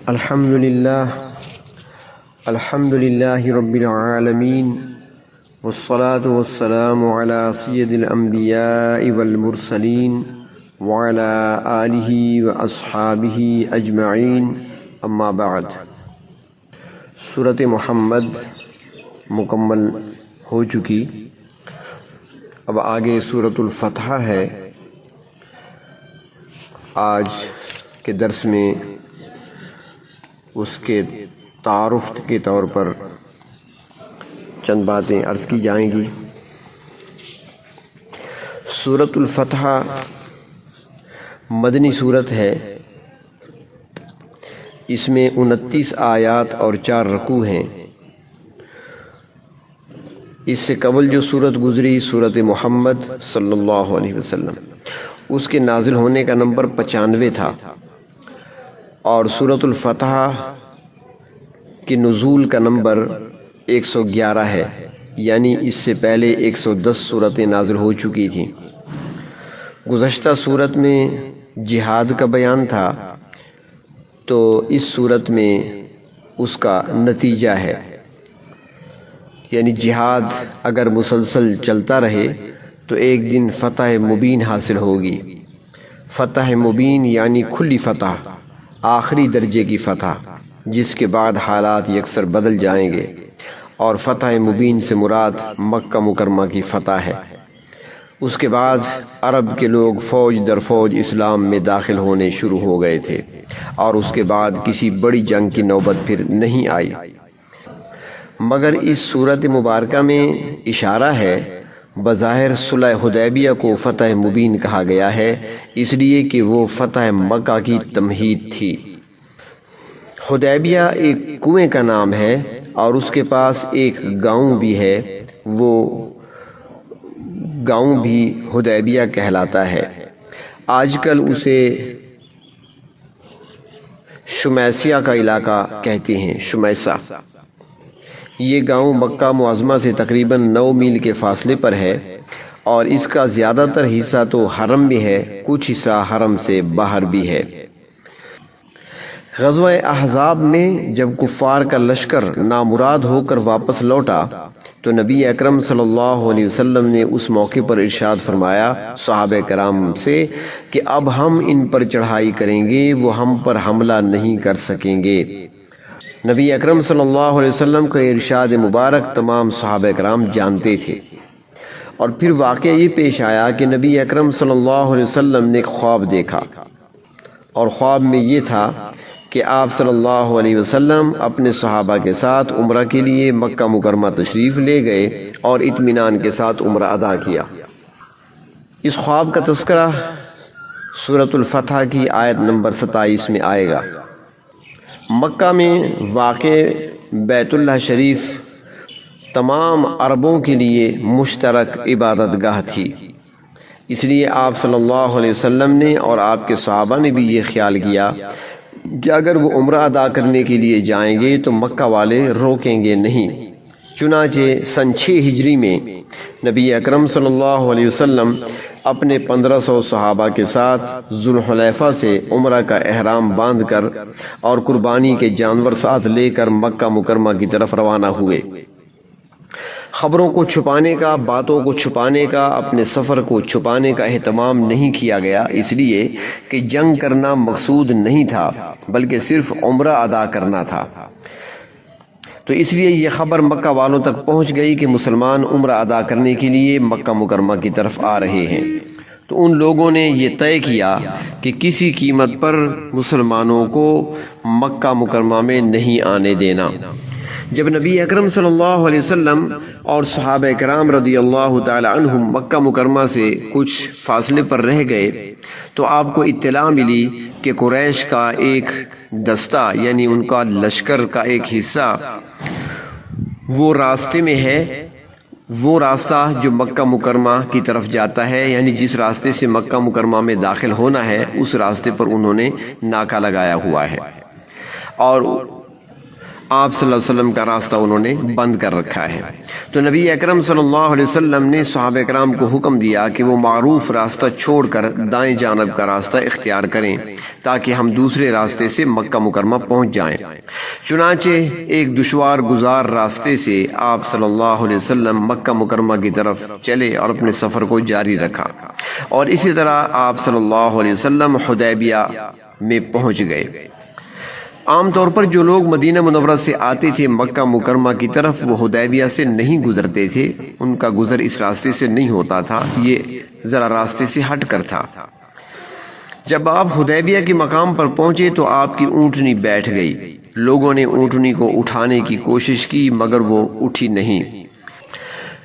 الحمد للہ رب العالمین والصلاة والسلام علی سید الانبیاء والمرسلین وعلی آلہ واصحابہ اجمعین اما بعد۔ سورۃ محمد مکمل ہو چکی، اب آگے سورۃ الفتح ہے۔ آج کے درس میں اس کے تعارف کے طور پر چند باتیں عرض کی جائیں گی۔ سورۃ الفتح مدنی سورت ہے، اس میں 29 آیات اور 4 رکوع ہیں۔ اس سے قبل جو سورت گزری سورۃ محمد صلی اللہ علیہ وسلم، اس کے نازل ہونے کا نمبر 95 تھا، اور سورۃ الفتح کے نزول کا نمبر 111 ہے، یعنی اس سے پہلے 110 صورتیں نازل ہو چکی تھیں۔ گزشتہ صورت میں جہاد کا بیان تھا، تو اس صورت میں اس کا نتیجہ ہے، یعنی جہاد اگر مسلسل چلتا رہے تو ایک دن فتح مبین حاصل ہوگی۔ فتح مبین یعنی کھلی فتح، آخری درجے کی فتح، جس کے بعد حالات یکسر بدل جائیں گے، اور فتح مبین سے مراد مکہ مکرمہ کی فتح ہے۔ اس کے بعد عرب کے لوگ فوج در فوج اسلام میں داخل ہونے شروع ہو گئے تھے، اور اس کے بعد کسی بڑی جنگ کی نوبت پھر نہیں آئی۔ مگر اس صورت مبارکہ میں اشارہ ہے، بظاہر صلح حدیبیہ کو فتح مبین کہا گیا ہے، اس لیے کہ وہ فتح مکہ کی تمہید تھی۔ حدیبیہ ایک کنویں کا نام ہے، اور اس کے پاس ایک گاؤں بھی ہے، وہ گاؤں بھی حدیبیہ کہلاتا ہے۔ آج کل اسے شمیسیہ کا علاقہ کہتے ہیں، شمیسہ۔ یہ گاؤں مکہ معظمہ سے تقریباً 9 میل کے فاصلے پر ہے، اور اس کا زیادہ تر حصہ تو حرم میں ہے، کچھ حصہ حرم سے باہر بھی ہے۔ غزوہ احزاب میں جب کفار کا لشکر نامراد ہو کر واپس لوٹا تو نبی اکرم صلی اللہ علیہ وسلم نے اس موقع پر ارشاد فرمایا صحابہ کرام سے کہ اب ہم ان پر چڑھائی کریں گے، وہ ہم پر حملہ نہیں کر سکیں گے۔ نبی اکرم صلی اللہ علیہ وسلم کا ارشاد مبارک تمام صحابہ کرام جانتے تھے۔ اور پھر واقعہ یہ پیش آیا کہ نبی اکرم صلی اللہ علیہ وسلم نے ایک خواب دیکھا، اور خواب میں یہ تھا کہ آپ صلی اللہ علیہ وسلم اپنے صحابہ کے ساتھ عمرہ کے لیے مکہ مکرمہ تشریف لے گئے اور اطمینان کے ساتھ عمرہ ادا کیا۔ اس خواب کا تذکرہ سورۃ الفتح کی آیت نمبر 27 میں آئے گا۔ مکہ میں واقع بیت اللہ شریف تمام عربوں کے لیے مشترک عبادت گاہ تھی، اس لیے آپ صلی اللہ علیہ وسلم نے اور آپ کے صحابہ نے بھی یہ خیال کیا کہ اگر وہ عمرہ ادا کرنے کے لیے جائیں گے تو مکہ والے روکیں گے نہیں۔ چنانچہ سن 6 ہجری میں نبی اکرم صلی اللہ علیہ وسلم اپنے 1500 صحابہ کے ساتھ ذوالحلیفہ سے عمرہ کا احرام باندھ کر اور قربانی کے جانور ساتھ لے کر مکہ مکرمہ کی طرف روانہ ہوئے۔ خبروں کو چھپانے کا، باتوں کو چھپانے کا، اپنے سفر کو چھپانے کا اہتمام نہیں کیا گیا، اس لیے کہ جنگ کرنا مقصود نہیں تھا بلکہ صرف عمرہ ادا کرنا تھا۔ تو اس لیے یہ خبر مکہ والوں تک پہنچ گئی کہ مسلمان عمرہ ادا کرنے کے لیے مکہ مکرمہ کی طرف آ رہے ہیں۔ تو ان لوگوں نے یہ طے کیا کہ کسی قیمت پر مسلمانوں کو مکہ مکرمہ میں نہیں آنے دینا۔ جب نبی اکرم صلی اللہ علیہ وسلم اور صحابہ کرام رضی اللہ تعالی عنہم مکہ مکرمہ سے کچھ فاصلے پر رہ گئے تو آپ کو اطلاع ملی کہ قریش کا ایک دستہ، یعنی ان کا لشکر کا ایک حصہ وہ راستے میں ہے، وہ راستہ جو مکہ مکرمہ کی طرف جاتا ہے، یعنی جس راستے سے مکہ مکرمہ میں داخل ہونا ہے اس راستے پر انہوں نے ناکہ لگایا ہوا ہے۔ اور آپ صلی اللہ علیہ وسلم کا راستہ انہوں نے بند کر رکھا ہے۔ تو نبی اکرم صلی اللہ علیہ وسلم نے صحابہ کرام کو حکم دیا کہ وہ معروف راستہ چھوڑ کر دائیں جانب کا راستہ اختیار کریں تاکہ ہم دوسرے راستے سے مکہ مکرمہ پہنچ جائیں۔ چنانچہ ایک دشوار گزار راستے سے آپ صلی اللہ علیہ وسلم مکہ مکرمہ کی طرف چلے اور اپنے سفر کو جاری رکھا، اور اسی طرح آپ صلی اللہ علیہ وسلم حدیبیہ میں پہنچ گئے۔ عام طور پر جو لوگ مدینہ منورہ سے آتے تھے مکہ مکرمہ کی طرف، وہ حدیبیہ سے نہیں گزرتے تھے، ان کا گزر اس راستے سے نہیں ہوتا تھا، یہ ذرا راستے سے ہٹ کر تھا۔ جب آپ حدیبیہ کے مقام پر پہنچے تو آپ کی اونٹنی بیٹھ گئی۔ لوگوں نے اونٹنی کو اٹھانے کی کوشش کی مگر وہ اٹھی نہیں۔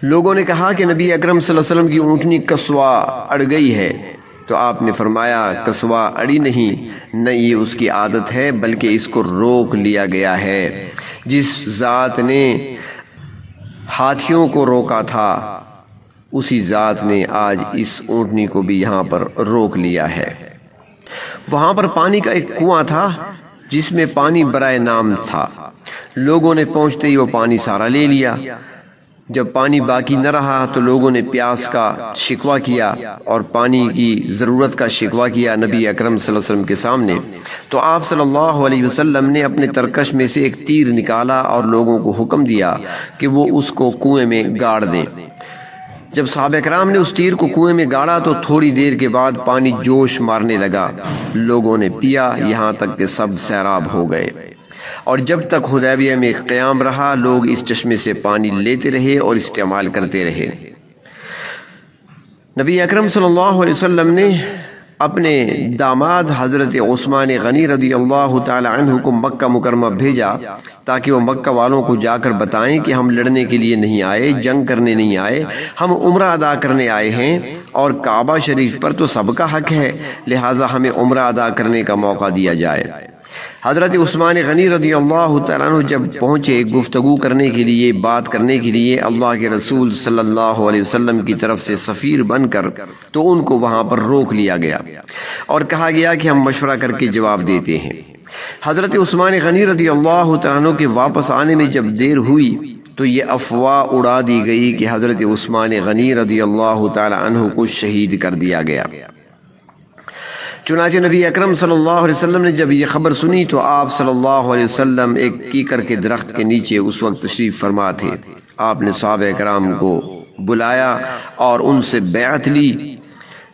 لوگوں نے کہا کہ نبی اکرم صلی اللہ علیہ وسلم کی اونٹنی کسوا اڑ گئی ہے، تو آپ نے فرمایا کسوا اڑی نہیں، نہ یہ اس کی عادت ہے بلکہ اس کو روک لیا گیا ہے۔ جس ذات نے ہاتھیوں کو روکا تھا اسی ذات نے آج اس اونٹنی کو بھی یہاں پر روک لیا ہے۔ وہاں پر پانی کا ایک کنواں تھا جس میں پانی برائے نام تھا۔ لوگوں نے پہنچتے ہی وہ پانی سارا لے لیا۔ جب پانی باقی نہ رہا تو لوگوں نے پیاس کا شکوہ کیا اور پانی کی ضرورت کا شکوہ کیا نبی اکرم صلی اللہ علیہ وسلم کے سامنے۔ تو آپ صلی اللہ علیہ وسلم نے اپنے ترکش میں سے ایک تیر نکالا اور لوگوں کو حکم دیا کہ وہ اس کو کنویں میں گاڑ دیں۔ جب صحابہ کرام نے اس تیر کو کنویں میں گاڑا تو تھوڑی دیر کے بعد پانی جوش مارنے لگا۔ لوگوں نے پیا یہاں تک کہ سب سیراب ہو گئے، اور جب تک حدیبیہ میں قیام رہا لوگ اس چشمے سے پانی لیتے رہے اور استعمال کرتے رہے۔ نبی اکرم صلی اللہ علیہ وسلم نے اپنے داماد حضرت عثمان غنی رضی اللہ تعالی عنہ کو مکہ مکرمہ بھیجا تاکہ وہ مکہ والوں کو جا کر بتائیں کہ ہم لڑنے کے لیے نہیں آئے، جنگ کرنے نہیں آئے، ہم عمرہ ادا کرنے آئے ہیں، اور کعبہ شریف پر تو سب کا حق ہے، لہٰذا ہمیں عمرہ ادا کرنے کا موقع دیا جائے۔ حضرت عثمان غنی رضی اللہ تعالیٰ عنہ جب پہنچے گفتگو کرنے کے لیے، بات کرنے کے لیے اللہ کے رسول صلی اللہ علیہ وسلم کی طرف سے سفیر بن کر، تو ان کو وہاں پر روک لیا گیا اور کہا گیا کہ ہم مشورہ کر کے جواب دیتے ہیں۔ حضرت عثمان غنی رضی اللہ تعالیٰ عنہ کے واپس آنے میں جب دیر ہوئی تو یہ افواہ اڑا دی گئی کہ حضرت عثمان غنی رضی اللہ تعالیٰ عنہ کو شہید کر دیا گیا۔ چنانچہ نبی اکرم صلی اللہ علیہ وسلم نے جب یہ خبر سنی تو آپ صلی اللہ علیہ وسلم ایک کیکر کے درخت کے نیچے اس وقت تشریف فرما تھے۔ آپ نے صحابہ کرام کو بلایا اور ان سے بیعت لی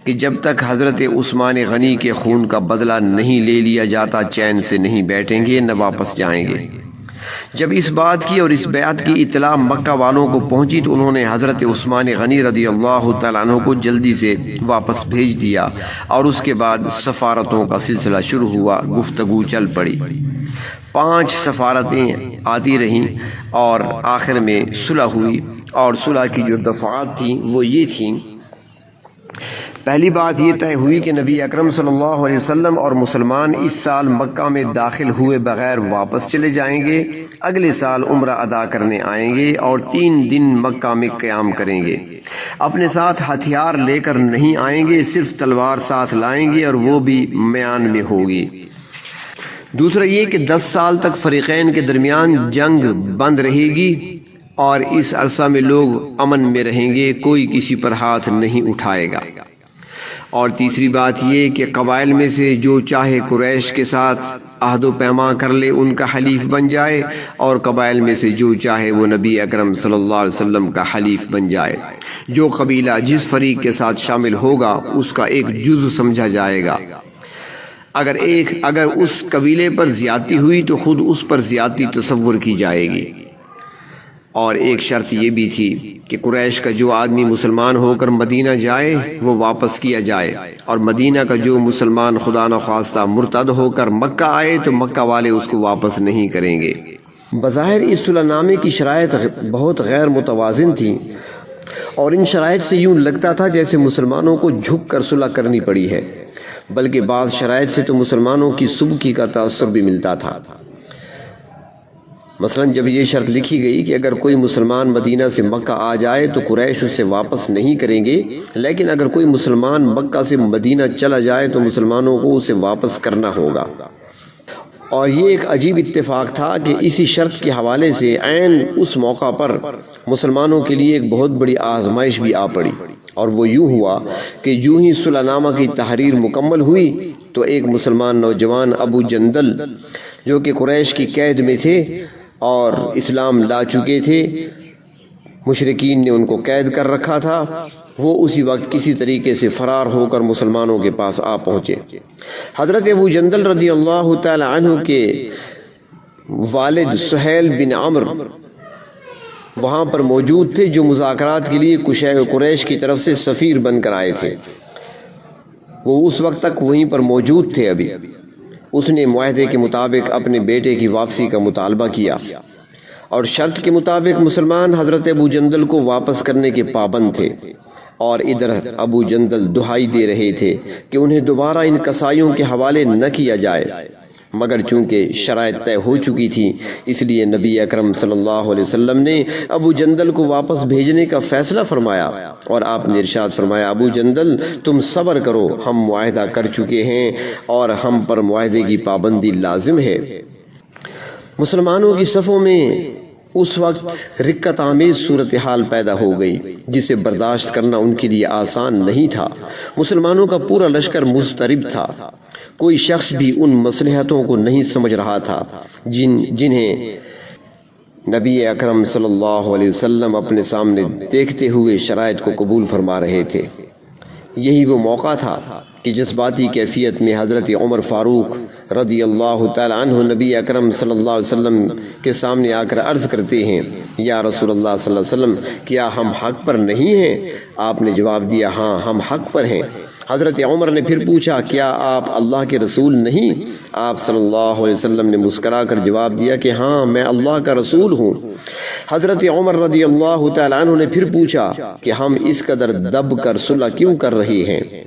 کہ جب تک حضرت عثمان غنی کے خون کا بدلہ نہیں لے لیا جاتا چین سے نہیں بیٹھیں گے، نہ واپس جائیں گے۔ جب اس بات کی اور اس بیعت کی اطلاع مکہ والوں کو پہنچی تو انہوں نے حضرت عثمان غنی رضی اللہ تعالیٰ عنہ کو جلدی سے واپس بھیج دیا، اور اس کے بعد سفارتوں کا سلسلہ شروع ہوا، گفتگو چل پڑی۔ 5 سفارتیں آتی رہیں اور آخر میں صلح ہوئی، اور صلح کی جو دفعات تھیں وہ یہ تھیں۔ پہلی بات یہ طے ہوئی کہ نبی اکرم صلی اللہ علیہ وسلم اور مسلمان اس سال مکہ میں داخل ہوئے بغیر واپس چلے جائیں گے، اگلے سال عمرہ ادا کرنے آئیں گے اور 3 دن مکہ میں قیام کریں گے۔ اپنے ساتھ ہتھیار لے کر نہیں آئیں گے، صرف تلوار ساتھ لائیں گے اور وہ بھی میان میں ہوگی۔ دوسرا یہ کہ 10 سال تک فریقین کے درمیان جنگ بند رہے گی، اور اس عرصہ میں لوگ امن میں رہیں گے، کوئی کسی پر ہاتھ نہیں اٹھائے گا۔ اور تیسری بات یہ کہ قبائل میں سے جو چاہے قریش کے ساتھ عہد و پیما کر لے ان کا حلیف بن جائے، اور قبائل میں سے جو چاہے وہ نبی اکرم صلی اللہ علیہ وسلم کا حلیف بن جائے۔ جو قبیلہ جس فریق کے ساتھ شامل ہوگا اس کا ایک جزو سمجھا جائے گا۔ اگر اس قبیلے پر زیادتی ہوئی تو خود اس پر زیادتی تصور کی جائے گی۔ اور ایک شرط یہ بھی تھی کہ قریش کا جو آدمی مسلمان ہو کر مدینہ جائے وہ واپس کیا جائے، اور مدینہ کا جو مسلمان خدا نخواستہ مرتد ہو کر مکہ آئے تو مکہ والے اس کو واپس نہیں کریں گے۔ بظاہر اس صلح نامے کی شرائط بہت غیر متوازن تھیں، اور ان شرائط سے یوں لگتا تھا جیسے مسلمانوں کو جھک کر صلح کرنی پڑی ہے، بلکہ بعض شرائط سے تو مسلمانوں کی سبکی کا تاثر بھی ملتا تھا۔ مثلا جب یہ شرط لکھی گئی کہ اگر کوئی مسلمان مدینہ سے مکہ آ جائے تو قریش اسے واپس نہیں کریں گے، لیکن اگر کوئی مسلمان مکہ سے مدینہ چلا جائے تو مسلمانوں کو اسے واپس کرنا ہوگا۔ اور یہ ایک عجیب اتفاق تھا کہ اسی شرط کے حوالے سے عین اس موقع پر مسلمانوں کے لیے ایک بہت بڑی آزمائش بھی آ پڑی، اور وہ یوں ہوا کہ یوں ہی صلح نامہ کی تحریر مکمل ہوئی تو ایک مسلمان نوجوان ابو جندل جو کہ قریش کی قید میں تھے اور اسلام لا چکے تھے، مشرکین نے ان کو قید کر رکھا تھا، وہ اسی وقت کسی طریقے سے فرار ہو کر مسلمانوں کے پاس آ پہنچے۔ حضرت ابو جندل رضی اللہ تعالی عنہ کے والد سہیل بن عمرو وہاں پر موجود تھے، جو مذاکرات کے لیے قریش کی طرف سے سفیر بن کر آئے تھے۔ وہ اس وقت تک وہیں پر موجود تھے۔ ابھی اس نے معاہدے کے مطابق اپنے بیٹے کی واپسی کا مطالبہ کیا، اور شرط کے مطابق مسلمان حضرت ابو جندل کو واپس کرنے کے پابند تھے، اور ادھر ابو جندل دہائی دے رہے تھے کہ انہیں دوبارہ ان قصائیوں کے حوالے نہ کیا جائے، مگر چونکہ شرائط طے ہو چکی تھی اس لیے نبی اکرم صلی اللہ علیہ وسلم نے ابو جندل کو واپس بھیجنے کا فیصلہ فرمایا، اور آپ نے ارشاد فرمایا، ابو جندل تم صبر کرو، ہم معاہدہ کر چکے ہیں اور ہم پر معاہدے کی پابندی لازم ہے۔ مسلمانوں کی صفوں میں اس وقت رکت آمیز صورتحال پیدا ہو گئی جسے برداشت کرنا ان کے لیے آسان نہیں تھا۔ مسلمانوں کا پورا لشکر مضطرب تھا، کوئی شخص بھی ان مصلحتوں کو نہیں سمجھ رہا تھا جنہیں نبی اکرم صلی اللہ علیہ وسلم اپنے سامنے دیکھتے ہوئے شرائط کو قبول فرما رہے تھے۔ یہی وہ موقع تھا کہ جذباتی کیفیت میں حضرت عمر فاروق رضی اللہ تعالی عنہ نبی اکرم صلی اللہ علیہ وسلم کے سامنے آ کر عرض کرتے ہیں، یا رسول اللہ صلی اللہ علیہ وسلم کیا ہم حق پر نہیں ہیں؟ آپ نے جواب دیا، ہاں ہم حق پر ہیں۔ حضرت عمر نے پھر پوچھا، کیا آپ اللہ کے رسول نہیں؟ آپ صلی اللہ علیہ وسلم نے مسکرا کر جواب دیا کہ ہاں میں اللہ کا رسول ہوں۔ حضرت عمر رضی اللہ تعالی عنہ نے پھر پوچھا کہ ہم اس قدر دب کر صلح کیوں کر رہے ہیں؟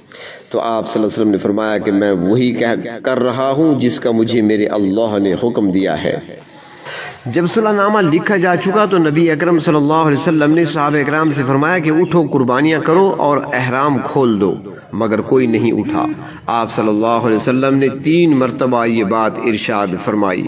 تو آپ صلی اللہ علیہ وسلم نے فرمایا کہ میں وہی کر رہا ہوں جس کا مجھے میرے اللہ نے حکم دیا ہے۔ جب صلح نامہ لکھا جا چکا تو نبی اکرم صلی اللہ علیہ وسلم نے صحابہ اکرام سے فرمایا کہ اٹھو، قربانیاں کرو اور احرام کھول دو، مگر کوئی نہیں اٹھا۔ آپ صلی اللہ علیہ وسلم نے 3 مرتبہ یہ بات ارشاد فرمائی۔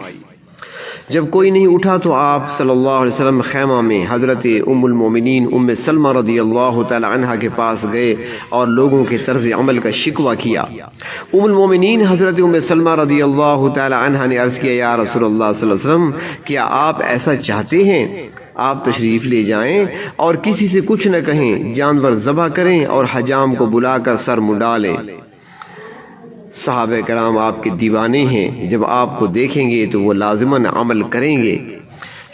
جب کوئی نہیں اٹھا تو آپ صلی اللہ علیہ وسلم خیمہ میں حضرت ام المومنین ام سلمہ رضی اللہ تعالی عنہا کے پاس گئے اور لوگوں کے طرز عمل کا شکوہ کیا۔ ام المومنین حضرت ام سلمہ رضی اللہ تعالی عنہا نے عرض کیا، یا رسول اللہ صلی اللہ علیہ وسلم کیا آپ ایسا چاہتے ہیں؟ آپ تشریف لے جائیں اور کسی سے کچھ نہ کہیں، جانور ذبح کریں اور حجام کو بلا کر سر منڈا لیں۔ صحابہ کرام آپ کے دیوانے ہیں، جب آپ کو دیکھیں گے تو وہ لازماً عمل کریں گے۔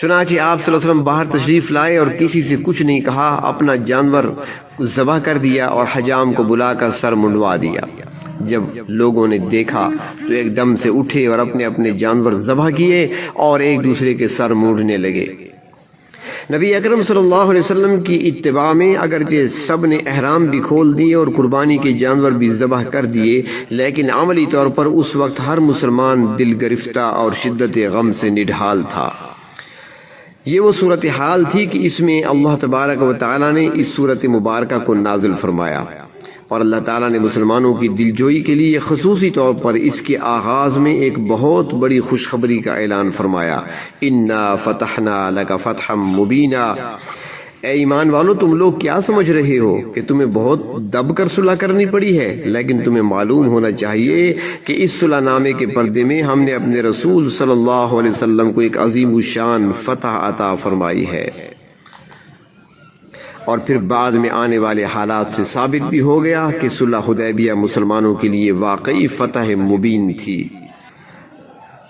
چنانچہ آپ صلی اللہ علیہ وسلم باہر تشریف لائے اور کسی سے کچھ نہیں کہا، اپنا جانور ذبح کر دیا اور حجام کو بلا کر سر منڈوا دیا۔ جب لوگوں نے دیکھا تو ایک دم سے اٹھے اور اپنے اپنے جانور ذبح کیے اور ایک دوسرے کے سر مونڈنے لگے۔ نبی اکرم صلی اللہ علیہ وسلم کی اتباع میں اگرچہ سب نے احرام بھی کھول دیے اور قربانی کے جانور بھی ذبح کر دیے، لیکن عملی طور پر اس وقت ہر مسلمان دل گرفتہ اور شدت غم سے نڈھال تھا۔ یہ وہ صورتحال تھی کہ اس میں اللہ تبارک و تعالی نے اس صورت مبارکہ کو نازل فرمایا، اور اللہ تعالیٰ نے مسلمانوں کی دلجوئی کے لیے خصوصی طور پر اس کے آغاز میں ایک بہت بڑی خوشخبری کا اعلان فرمایا، اِنَّا فَتَحْنَا لَكَ فَتْحًا مُبِينًا۔ اے ایمان والو، تم لوگ کیا سمجھ رہے ہو کہ تمہیں بہت دب کر صلح کرنی پڑی ہے؟ لیکن تمہیں معلوم ہونا چاہیے کہ اس صلح نامے کے پردے میں ہم نے اپنے رسول صلی اللہ علیہ وسلم کو ایک عظیم الشان فتح عطا فرمائی ہے، اور پھر بعد میں آنے والے حالات سے ثابت بھی ہو گیا کہ صلح حدیبیہ مسلمانوں کے لیے واقعی فتح مبین تھی۔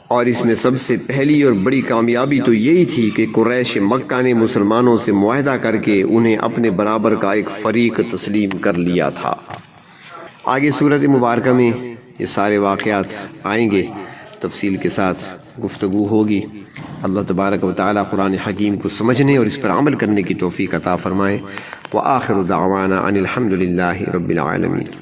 اور اس میں سب سے پہلی اور بڑی کامیابی تو یہی تھی کہ قریش مکہ نے مسلمانوں سے معاہدہ کر کے انہیں اپنے برابر کا ایک فریق تسلیم کر لیا تھا۔ آگے سورت مبارکہ میں یہ سارے واقعات آئیں گے، تفصیل کے ساتھ گفتگو ہوگی۔ اللہ تبارک و تعالی قرآن حکیم کو سمجھنے اور اس پر عمل کرنے کی توفیق عطا فرمائے۔ وآخر دعوانا ان الحمد للہ رب العالمین۔